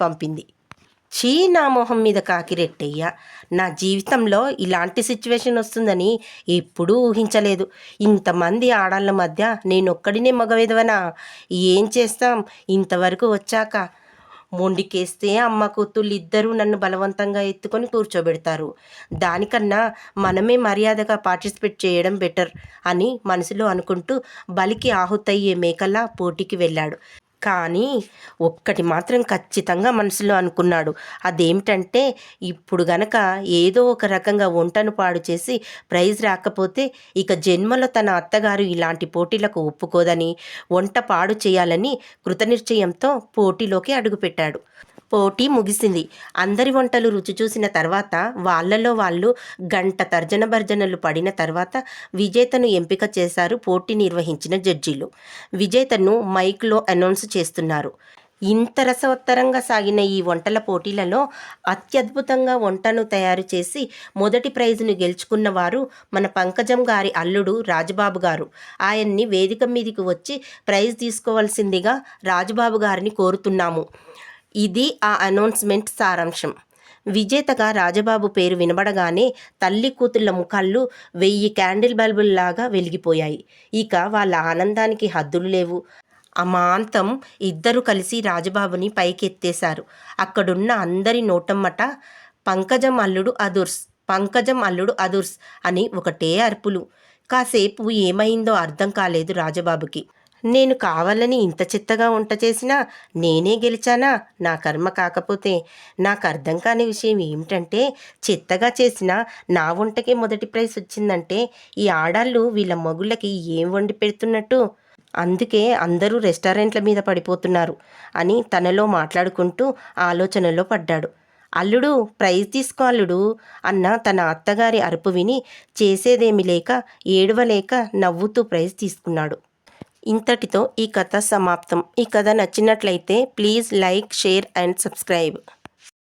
పంపింది. చీ, నా మొహం మీద కాకిరెట్టయ్య, నా జీవితంలో ఇలాంటి సిచ్యువేషన్ వస్తుందని ఎప్పుడూ ఊహించలేదు. ఇంతమంది ఆడాళ్ళ మధ్య నేనొక్కడినే మగవిధవనా? ఏం చేస్తాం, ఇంతవరకు వచ్చాక. మొండికేస్తే అమ్మ కూతుళ్ళు ఇద్దరూ నన్ను బలవంతంగా ఎత్తుకొని కూర్చోబెడతారు. దానికన్నా మనమే మర్యాదగా పార్టిసిపేట్ చేయడం బెటర్ అని మనసులో అనుకుంటూ బలికి ఆహుతయ్యే మేకలా పోటీకి వెళ్ళాడు. కానీ ఒక్కటి మాత్రం ఖచ్చితంగా మనసులో అనుకున్నాడు. అదేమిటంటే, ఇప్పుడు గనక ఏదో ఒక రకంగా వంటను పాడు చేసి ప్రైజ్ రాకపోతే ఇక జన్మలో తన అత్తగారు ఇలాంటి పోటీలకు ఒప్పుకోదని, వంట పాడు చేయాలని కృతనిశ్చయంతో పోటీలోకి అడుగుపెట్టాడు. పోటీ ముగిసింది. అందరి వంటలు రుచి చూసిన తర్వాత వాళ్ళలో వాళ్ళు గంట తర్జన భర్జనలు పడిన తర్వాత విజేతను ఎంపిక చేశారు పోటీ నిర్వహించిన జడ్జీలు. విజేతను మైక్లో అనౌన్స్ చేస్తున్నారు. ఇంత రసవత్తరంగా సాగిన ఈ వంటల పోటీలలో అత్యద్భుతంగా వంటను తయారు చేసి మొదటి ప్రైజును గెలుచుకున్న వారు మన పంకజం గారి అల్లుడు రాజబాబు గారు. ఆయన్ని వేదిక మీదికి వచ్చి ప్రైజ్ తీసుకోవాల్సిందిగా రాజబాబు గారిని కోరుతున్నాము. ఇది ఆ అనౌన్స్మెంట్ సారాంశం. విజేతగా రాజబాబు పేరు వినబడగానే తల్లి కూతుళ్ళ ముఖాళ్ళు 1000 క్యాండిల్ బల్బుల్లాగా వెలిగిపోయాయి. ఇక వాళ్ళ ఆనందానికి హద్దులు లేవు. అమాంతం ఇద్దరు కలిసి రాజబాబుని పైకెత్తేశారు. అక్కడున్న అందరి నోటమ్మట పంకజం అల్లుడు అదుర్స్, పంకజం అల్లుడు అదుర్స్ అని ఒకటే అరుపులు. కాసేపు ఏమైందో అర్థం కాలేదు రాజబాబుకి. నేను కావాలని ఇంత చెత్తగా వంట చేసినా నేనే గెలిచానా? నా కర్మ కాకపోతే. నాకు అర్థం కాని విషయం ఏమిటంటే, చెత్తగా చేసిన నా వంటకే మొదటి ప్రైజ్ వచ్చిందంటే ఈ ఆడాళ్ళు వీళ్ళ మగుళ్ళకి ఏం వండి పెడుతున్నట్టు? అందుకే అందరూ రెస్టారెంట్ల మీద పడిపోతున్నారు అని తనలో మాట్లాడుకుంటూ ఆలోచనలో పడ్డాడు. అల్లుడు, ప్రైజ్ తీసుకో అల్లుడు అన్న తన అత్తగారి అరుపు విని చేసేదేమి లేక ఏడవలేక నవ్వుతూ ప్రైజ్ తీసుకున్నాడు. ఇంతటితో ఈ కథ సమాప్తం. ఈ కథ నచ్చినట్లయితే please like, share and subscribe.